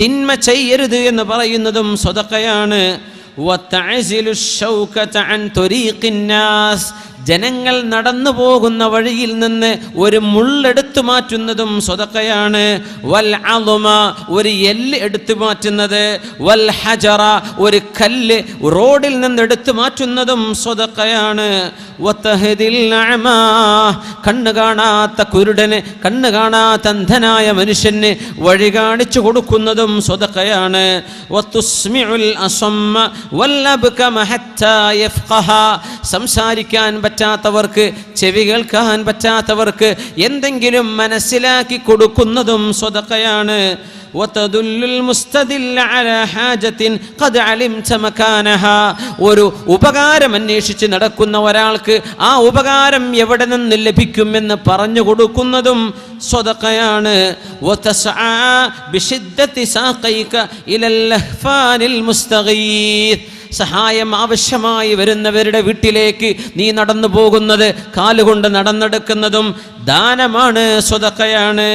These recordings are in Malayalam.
തിന്മ ചെയ്യരുത് എന്ന് പറയുന്നതും സ്വതക്കയാണ്. ജനങ്ങൾ നടന്നു പോകുന്ന വഴിയിൽ നിന്ന് ഒരു മുള്ളെടുത്തു മാറ്റുന്നതും സ്വതക്കയാണ്. വൽ അളുമ, ഒരു എല്ല് എടുത്തു മാറ്റുന്നത്. വൽ ഹജറ, ഒരു കല്ല് റോഡിൽ നിന്ന് എടുത്തു മാറ്റുന്നതും സ്വതക്കയാണ്. കണ്ണ് കാണാത്ത കുരുടന്, കണ്ണ് കാണാത്ത അന്ധനായ മനുഷ്യന് വഴി കാണിച്ചു കൊടുക്കുന്നതും സ്വതക്കയാണ്. സംസാരിക്കാൻ പറ്റാത്തവർക്ക്, ചെവി കേൾക്കാൻ പറ്റാത്തവർക്ക് എന്തെങ്കിലും മനസ്സിലാക്കി കൊടുക്കുന്നതും സ്വതക്കയാണ്. ഒരു ഉപകാരം അന്വേഷിച്ച് നടക്കുന്ന ഒരാൾക്ക് ആ ഉപകാരം എവിടെ നിന്ന് ലഭിക്കുമെന്ന് പറഞ്ഞു കൊടുക്കുന്നതും സ്വതക്കയാണ്. സഹായം ആവശ്യമായി വരുന്നവരുടെ വീട്ടിലേക്ക് നീ നടന്നു പോകുന്നത്, കാലുകൊണ്ട് നടന്നെടുക്കുന്നതും ദാനമാണ്, സ്വതക്കയാണ്.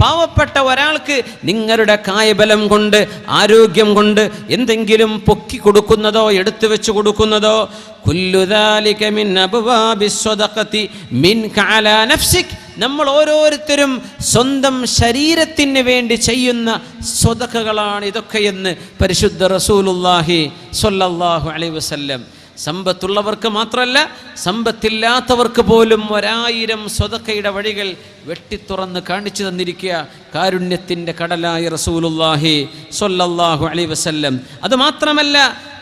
പാവപ്പെട്ട ഒരാൾക്ക് നിങ്ങളുടെ കായബലം കൊണ്ട്, ആരോഗ്യം കൊണ്ട് എന്തെങ്കിലും പൊക്കി കൊടുക്കുന്നതോ എടുത്തു വെച്ച് കൊടുക്കുന്നതോ, നമ്മൾ ഓരോരുത്തരും സ്വന്തം ശരീരത്തിന് വേണ്ടി ചെയ്യുന്ന സ്വതക്കകളാണ് ഇതൊക്കെയെന്ന് പരിശുദ്ധ റസൂലുള്ളാഹി സ്വല്ലല്ലാഹു അലൈഹി വസല്ലം. സമ്പത്തുള്ളവർക്ക് മാത്രമല്ല, സമ്പത്തില്ലാത്തവർക്ക് പോലും 1000 സ്വതക്കയുടെ വഴികൾ വെട്ടിത്തുറന്ന് കാണിച്ചു തന്നിരിക്കുക കാരുണ്യത്തിൻ്റെ കടലായ റസൂലുള്ളാഹി സ്വല്ലല്ലാഹു അലൈഹി വസല്ലം. അതുമാത്രമല്ല,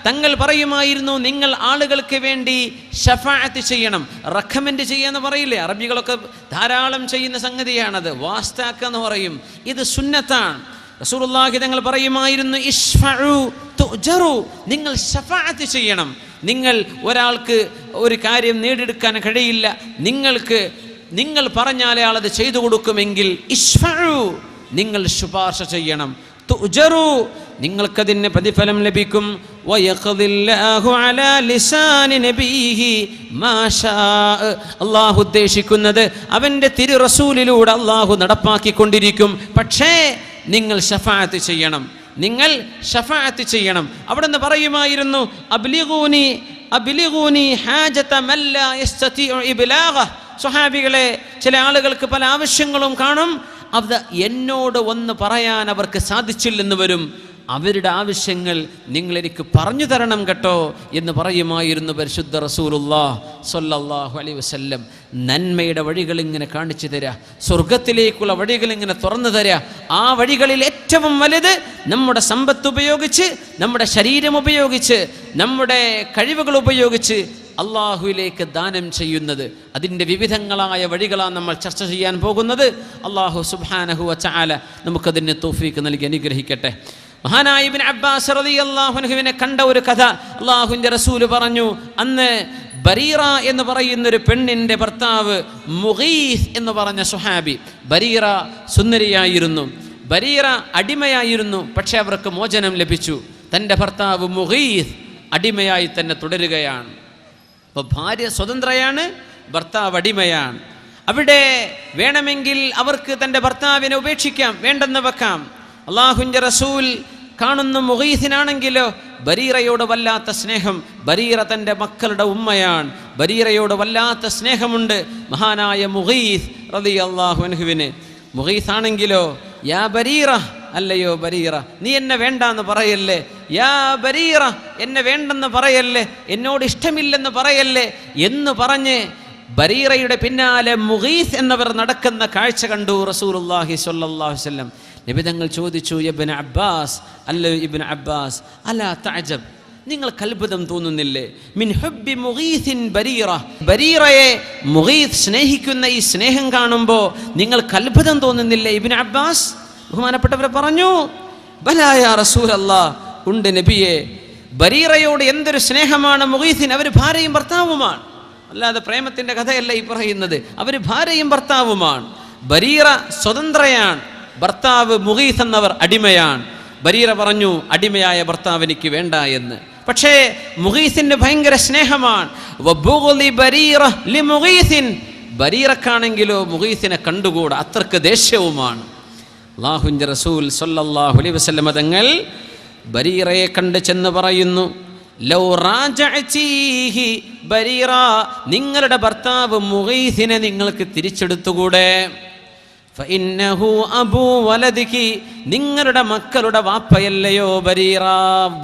തങ്ങൾ പറയുമായിരുന്നു, നിങ്ങൾ ആളുകൾക്ക് വേണ്ടി ഷഫാഅത്ത് ചെയ്യണം. റെക്കമെൻഡ് ചെയ്യാന്ന് പറയില്ലേ, അറബികളൊക്കെ ധാരാളം ചെയ്യുന്ന സംഗതിയാണത്. വാസ്താക്ക എന്ന് പറയും, ഇത് സുന്നത്താണ്. റസൂലുള്ളാഹി തങ്ങൾ പറയുമായിരുന്നു, ഇശ്ഫഉ തുജറു, നിങ്ങൾ ഷഫാഅത്ത് ചെയ്യണം. നിങ്ങൾ ഒരാൾക്ക് ഒരു കാര്യം നേടിയെടുക്കാൻ കഴിയില്ല, നിങ്ങൾ പറഞ്ഞാലേ ആളത് ചെയ്തു കൊടുക്കുമെങ്കിൽ ഇശ്ഫഉ, നിങ്ങൾ ശുപാർശ ചെയ്യണം. തുജറു, നിങ്ങൾക്കതിന് പ്രതിഫലം ലഭിക്കും. അള്ളാഹു ഉദ്ദേശിക്കുന്നത് അവൻ്റെ തിരു റസൂലിലൂടെ അള്ളാഹു നടപ്പാക്കിക്കൊണ്ടിരിക്കും. പക്ഷേ നിങ്ങൾ ഷഫാഅത്ത് ചെയ്യണം, നിങ്ങൾ ഷഫാഅത്ത് ചെയ്യണം. അവിടെ നിന്ന് പറയുമായിരുന്നു, അബ്ലിഗൂനി ഹാജത മൻ ലാ യസ്തതിഉ ഇബ്ലാഗ. സ്വഹാബികളെ, ചില ആളുകൾക്ക് പല ആവശ്യങ്ങളും കാണും, അത് എന്നോട് ഒന്ന് പറയാൻ അവർക്ക് സാധിച്ചില്ലെന്ന് വരും. അവരുടെ ആവശ്യങ്ങൾ നിങ്ങൾ എനിക്ക് പറഞ്ഞു തരണം കേട്ടോ എന്ന് പറയുമായിരുന്നു പരിശുദ്ധ റസൂലുള്ളാഹി സ്വല്ലല്ലാഹു അലൈഹി വസല്ലം. നന്മയുടെ വഴികൾ ഇങ്ങനെ കാണിച്ചു തരാ, സ്വർഗത്തിലേക്കുള്ള വഴികൾ ഇങ്ങനെ തുറന്നു തരാ. ആ വഴികളിൽ ഏറ്റവും വലുത് നമ്മുടെ സമ്പത്ത് ഉപയോഗിച്ച്, നമ്മുടെ ശരീരം ഉപയോഗിച്ച്, നമ്മുടെ കഴിവുകൾ ഉപയോഗിച്ച് അള്ളാഹുവിലേക്ക് ദാനം ചെയ്യുന്നത്. അതിൻ്റെ വിവിധങ്ങളായ വഴികളാണ് നമ്മൾ ചർച്ച ചെയ്യാൻ പോകുന്നത്. അള്ളാഹു സുബ്ഹാനഹു വ തആല നമുക്കതിന് തൗഫീഖ് നൽകി അനുഗ്രഹിക്കട്ടെ. മഹാനായ ഇബ്നു അബ്ബാസ് റളിയല്ലാഹു അൻഹുവിനെ കണ്ട ഒരു കഥ അള്ളാഹുവിൻ്റെ റസൂല് പറഞ്ഞു. അന്ന് ബരീറ എന്ന് പറയുന്നൊരു പെണ്ണിൻ്റെ ഭർത്താവ് മുഗീസ് എന്ന് പറഞ്ഞ സുഹാബി. ബരീറ സുന്ദരിയായിരുന്നു, ബരീറ അടിമയായിരുന്നു. പക്ഷെ അവർക്ക് മോചനം ലഭിച്ചു. തൻ്റെ ഭർത്താവ് മുഗീസ് അടിമയായി തന്നെ തുടരുകയാണ്. അപ്പോൾ ഭാര്യ സ്വതന്ത്രയാണ്, ഭർത്താവ് അടിമയാണ്. അവിടെ വേണമെങ്കിൽ അവർക്ക് തൻ്റെ ഭർത്താവിനെ ഉപേക്ഷിക്കാം, വേണ്ടെന്ന് വെക്കാം. അള്ളാഹുവിൻ്റെ റസൂൽ കാണുന്ന മുഗീസിനാണെങ്കിലോ ബരീറയോട് വല്ലാത്ത സ്നേഹം. ബരീറ തൻ്റെ മക്കളുടെ ഉമ്മയാണ്, ബരീറയോട് വല്ലാത്ത സ്നേഹമുണ്ട് മഹാനായ മുഗീസ് റളിയല്ലാഹു അൻഹുവിന്. മുഗീസ് ആണെങ്കിലോ, യാ ബരീറ, അല്ലയോ ബരീറ, നീ എന്നെ വേണ്ടാന്ന് പറയല്ലേ, യാ ബരീറ, എന്നെ വേണ്ടെന്ന് പറയല്ലേ, എന്നോട് ഇഷ്ടമില്ലെന്ന് പറയല്ലേ എന്ന് പറഞ്ഞ് ബരീറയുടെ പിന്നാലെ മുഗീസ് എന്നവർ നടക്കുന്ന കാഴ്ച കണ്ടു റസൂലുള്ളാഹി സ്വല്ലല്ലാഹു അലൈഹി വസല്ലം. നബി തങ്ങൾ ചോദിച്ചു, ഇബ്നു അബ്ബാസ്, അല്ലയോ ഇബ്നു അബ്ബാസ്, അലാ തഅജബ്, നിങ്ങൾക്ക് അത്ഭുതം തോന്നുന്നില്ലേ? മിൻ ഹുബ്ബി മുഗീസിൻ ബരീറ, ബരീറയെ മുഗീസ് സ്നേഹിക്കുന്ന ഈ സ്നേഹം കാണുമ്പോൾ നിങ്ങൾക്ക് അത്ഭുതം തോന്നുന്നില്ലേ ഇബ്നു അബ്ബാസ്? ബഹുമാനപ്പെട്ടവരെ പറഞ്ഞു, ബലാ യാ റസൂലല്ലാഹ്, ഉണ്ട് നബിയെ. ബരീറയോട് എന്തൊരു സ്നേഹമാണ് മുഗീസിന്. അവർ ഭാര്യയും ഭർത്താവുമാണ്, അല്ലാതെ പ്രേമത്തിൻ്റെ കഥയല്ല ഈ പറയുന്നത്. അവർ ഭാര്യയും ഭർത്താവുമാണ്. ബരീറ സ്വതന്ത്രയാണ്, ഭർത്താവ് മുഗീസ് എന്നവർ അടിമയാണ്. ബരീറ പറഞ്ഞു, അടിമയായ ഭർത്താവ് എനിക്ക് വേണ്ട എന്ന്. പക്ഷേ മുഗീസിന് ഭയങ്കര സ്നേഹമാണ്. ബരീറക്കാണെങ്കിലോ മുഗീസിനെ കണ്ടുകൂടാ, അത്രക്ക് ദേഷ്യവുമാണ്. അല്ലാഹുവിൻ്റെ റസൂൽ സ്വല്ലല്ലാഹു അലൈഹി വസല്ലം തങ്ങൾ ബരീറയെ കണ്ട് ചെന്ന് പറയുന്നു, ലൗ റാജഅതീഹി ബരീറ, നിങ്ങളുടെ ഭർത്താവ് മുഗീസിനെ നിങ്ങൾക്ക് തിരിച്ചെടുത്തുകൂടെ? ഫഇന്നഹു അബൂ വലദികി, നിങ്ങളുടെ മക്കളുടെ വാപ്പയല്ലയോ ബരീറ?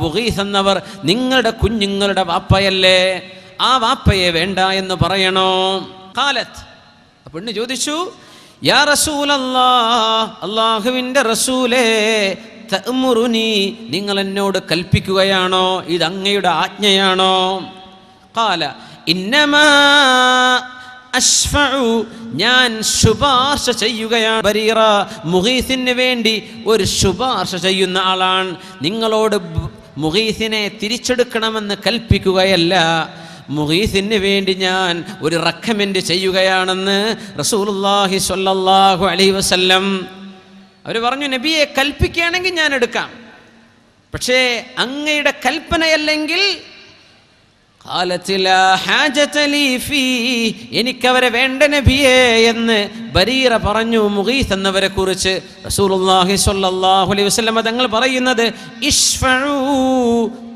മുഗീസ് എന്നവർ നിങ്ങളുടെ കുഞ്ഞുങ്ങളുടെ വാപ്പയല്ലേ? ആ വാപ്പയെ വേണ്ട എന്ന് പറയണോ? ഖാലത്ത്, പെണ്ണ് ചോദിച്ചു, യാ റസൂലല്ലാഹ്, അല്ലാഹുവിൻ്റെ റസൂലേ, തഅ്മുറുനി, നിങ്ങൾ എന്നോട് കൽപ്പിക്കുകയാണോ? ഇത് അങ്ങയുടെ ആജ്ഞയാണോ? ഖാല ഇന്നമാ അശ്ഫഉ, ഞാൻ ശുപാർശ ചെയ്യുകയാണ്. ബരീറ മുഗീസിന് വേണ്ടി ഒരു ശുപാർശ ചെയ്യുന്ന ആളാണ്. നിങ്ങളോട് മുഗീസിനെ തിരിച്ചെടുക്കണമെന്ന് കൽപ്പിക്കുകയല്ല, മുഗീസിന് വേണ്ടി ഞാൻ ഒരു റെക്കമെൻഡ് ചെയ്യുകയാണെന്ന് റസൂലുള്ളാഹി സ്വല്ലല്ലാഹു അലൈഹി വസല്ലം അവർ പറഞ്ഞു. നബിയെ, കൽപ്പിക്കുകയാണെങ്കിൽ ഞാൻ എടുക്കാം, പക്ഷേ അങ്ങയുടെ കൽപ്പനയല്ലെങ്കിൽ എനിക്കവരെ വേണ്ട നബിയേ എന്ന് ബരീറ പറഞ്ഞു മുഗീസ് എന്നവരെ കുറിച്ച്. റസൂലുള്ളാഹി സ്വല്ലല്ലാഹു അലൈഹി വസല്ലം തങ്ങൾ പറയുന്നത്, ഇശ്ഫഉ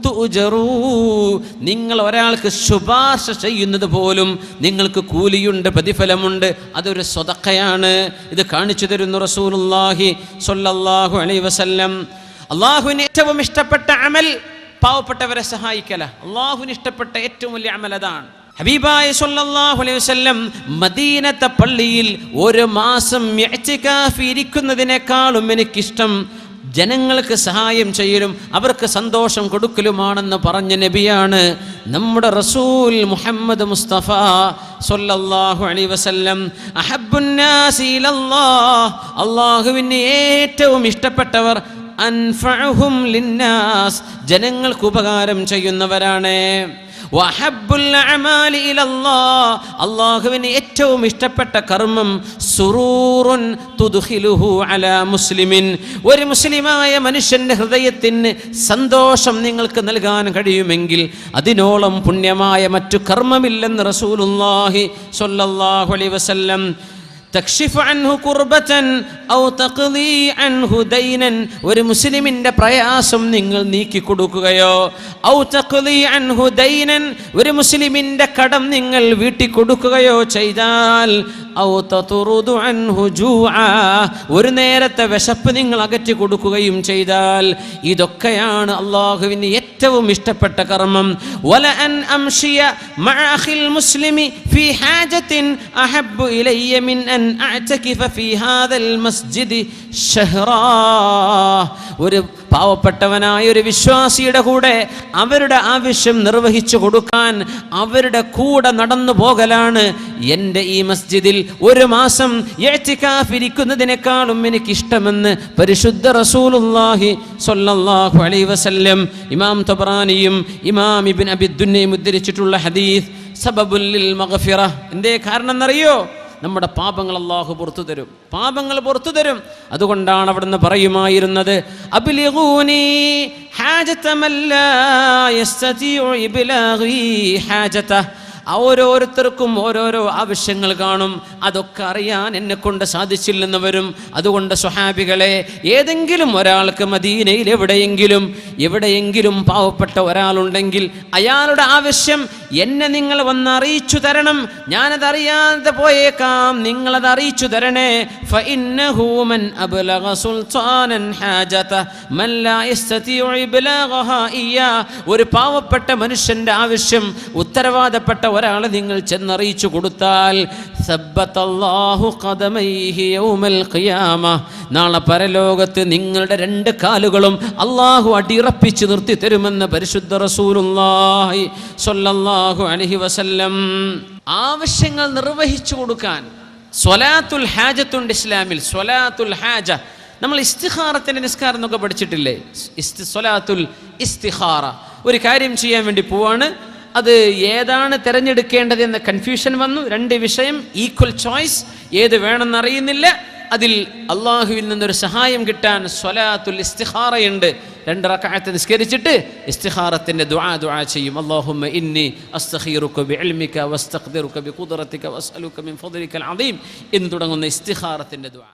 തുജറൂ, നിങ്ങൾ ഒരാൾക്ക് ശുപാർശ ചെയ്യുന്നത് പോലും നിങ്ങൾക്ക് കൂലിയുണ്ട്, പ്രതിഫലമുണ്ട്, അതൊരു സ്വതക്കയാണ്. ഇത് കാണിച്ചു തരുന്നു റസൂലുള്ളാഹി സ്വല്ലല്ലാഹു അലൈഹി വസല്ലം. അല്ലാഹുവിന് ഏറ്റവും ഇഷ്ടപ്പെട്ട അമൽ പാവപ്പെട്ടവരെ സഹായിക്കല. അല്ലാഹുവിന് ഇഷ്ടപ്പെട്ട ഏറ്റവും വലിയ അമൽ അതാണ്. ഹബീബായ സ്വല്ലല്ലാഹു അലൈഹി വസല്ലം മദീനത്തെ പള്ളിയിൽ ഒരു മാസം ഇഅ്തികാഫ് ഇരിക്കുന്നതിനേക്കാളും എനിക്കിഷ്ടം ജനങ്ങൾക്ക് സഹായം ചെയ്യലും അവർക്ക് സന്തോഷം കൊടുക്കലുമാണെന്ന് പറഞ്ഞ നബിയാണ് നമ്മുടെ റസൂൽ മുഹമ്മദ് മുസ്തഫ സ്വല്ലല്ലാഹു അലൈഹി വസല്ലം. അഹബ്ബുന്നാസി ഇലല്ലാഹ്, അല്ലാഹുവിന് ഏറ്റവും ഇഷ്ടപ്പെട്ടവർ അൻഫഉഹും ലിന്നാസ്, ജനങ്ങൾക്ക് ഉപകാരം ചെയ്യുന്നവരാണ്. വഹബ്ബുൽ അഅമാലി ഇലല്ലാഹ്, അല്ലാഹുവിന് ഏറ്റവും ഇഷ്ടപ്പെട്ട കർമ്മം സുറൂറുൻ തുദ്ഖിലുഹു അലാ മുസ്ലിമിൻ, ഒരു മുസ്ലിമായ മനുഷ്യന്റെ ഹൃദയത്തിന് സന്തോഷം നിങ്ങൾക്ക് നൽകാൻ കഴിയുമെങ്കിൽ അതിനോളം പുണ്യമായ മറ്റു കർമ്മമില്ലെന്ന് റസൂലുള്ളാഹി സ്വല്ലല്ലാഹു അലൈഹി വസല്ലം. തക്ഷിഫ് അൻഹു കുർബതൻ ഔ തഖ്ദി അൻഹു ദൈനൻ, ഒരു മുസ്ലിമിന്റെ പ്രയാസം നിങ്ങൾ നീക്കി കൊടുക്കുകയോ, ഔ തഖ്ദി അൻഹു ദൈനൻ, ഒരു മുസ്ലിമിന്റെ കടം നിങ്ങൾ വീട്ടി കൊടുക്കുകയോ ചെയ്താൽ, ഔ തതുറുദു അൻഹു ജൂഅ, ഒരു നേരത്തെ വിശപ്പ് നിങ്ങൾ അകറ്റി കൊടുക്കുകയും ചെയ്താൽ, ഇതൊക്കെയാണ് അല്ലാഹുവിന് ഏറ്റവും ഇഷ്ടപ്പെട്ട കർമ്മം. വല അൻ അംശിയ മഅ അഖിൽ മുസ്ലിമി ഫീ ഹാജത്തിൻ അഹബ്ബു ഇലയ്യ മിൻ അൻ അഅ്തകിഫ ഫീ ഹാദൽ മസ്ജിദി ശഹ്റാ, ഒരു പാവപ്പെട്ടവനായ ഒരു വിശ്വാസിയുടെ കൂടെ അവരുടെ ആവശ്യം നിർവഹിച്ചു കൊടുക്കാൻ അവരുടെ കൂടെ നടന്നു പോകലാണ് എൻ്റെ ഈ മസ്ജിദിൽ ഒരു മാസം ഇഅ്തികാഫ് ഇരിക്കുന്നതിനേക്കാളും എനിക്കിഷ്ടമെന്ന് പരിശുദ്ധ റസൂലുള്ളാഹി സ്വല്ലല്ലാഹു അലൈഹി വസല്ലം. ഇമാം തബറാനിയും ഇമാം ഇബ്നു അബി ദുന്നയും ഉദ്ധരിച്ചിട്ടുള്ള ഹദീസ് സബബുൽ ലിൽ മഗ്ഫിറ. എന്തേ കാരണം എന്നറിയോ? നമ്മുടെ പാപങ്ങൾ അല്ലാഹു പുറത്തു തരും, പാപങ്ങൾ പുറത്തു തരും. അതുകൊണ്ടാണ് അവിടുന്ന് പറയുമായിരുന്നത്, അബ്ലിഗൂനി ഹാജത മൻ ലാ യസ്തതിഉ ഇബ്ലാഗി ഹാജത. ഓരോരുത്തർക്കും ഓരോരോ ആവശ്യങ്ങൾ കാണും, അതൊക്കെ അറിയാൻ എന്നെ കൊണ്ട് സാധിച്ചില്ലെന്ന് വരും. അതുകൊണ്ട് സ്വഹാബികളെ, ഏതെങ്കിലും ഒരാൾക്ക് മദീനയിൽ എവിടെയെങ്കിലും പാവപ്പെട്ട ഒരാളുണ്ടെങ്കിൽ അയാളുടെ ആവശ്യം എന്നെ നിങ്ങൾ വന്ന് അറിയിച്ചു തരണം. ഞാനതറിയാതെ പോയേക്കാം, നിങ്ങളത് അറിയിച്ചു തരണേ. ഫഇന്നഹു മൻ അബ്ലഗ സുൽത്താനൻ ഹാജത മൻ ലാ യസ്തതിഉ ഇബ്ലാഗഹാ ഇയ്യാ, ഒരു പാവപ്പെട്ട മനുഷ്യന്റെ ആവശ്യം ഉത്തരവാദപ്പെട്ട ഒരാളെ നിങ്ങൾ ചെന്നറിയിച്ചു കൊടുത്താൽ, സബ്ബതല്ലാഹു ഖദമൈഹി യൗമൽ ഖിയാമ, നാളെ പരലോകത്ത് നിങ്ങളുടെ രണ്ട് കാലുകളും അല്ലാഹു അടിയുറപ്പിച്ച് നിർത്തി തരുമെന്ന് പരിശുദ്ധ റസൂലുള്ളാഹി സ്വല്ലല്ലാഹു അലൈഹി വസല്ലം. ആവശ്യങ്ങൾ നിർവഹിച്ചു കൊടുക്കാൻ സ്വലാത്തുൽ ഹാജത്തുണ്ട് ഇസ്ലാമിൽ. സ്വലാത്തുൽ ഹാജ, നമ്മൾ ഇസ്തിഖാറത്തിന്റെ നിസ്കാരം എന്നൊക്കെ പഠിച്ചിട്ടില്ലേ? സ്വലാത്തുൽ ഇസ്തിഖാറ, ഒരു കാര്യം ചെയ്യാൻ വേണ്ടി പോവാണ്, അത് ഏതാണ് തിരഞ്ഞെടുക്കേണ്ടത് എന്ന കൺഫ്യൂഷൻ വന്നു. രണ്ട് വിഷയം, ഈക്വൽ ചോയ്സ്, ഏത് വേണമെന്നറിയുന്നില്ല. അതിൽ അള്ളാഹുവിൽ നിന്നൊരു സഹായം കിട്ടാൻ സ്വലാത്തുൽ ഇസ്തിഖാറയുണ്ട്. 2 റക്അത്ത് നിസ്കരിച്ചിട്ട് ഇസ്തിഖാറത്തിന്റെ ദുആ ചെയ്യും. അല്ലാഹുമ്മ ഇന്നി അസ്തഖീറുക ബിഇൽമിക വസ്തഖ്ദിറുക ബിഖുദ്റതിക വസ്അലുക മിൻ ഫദ്ലികൽ അദീം എന്ന് തുടങ്ങുന്ന ഇസ്തിഖാറത്തിന്റെ ദുആ.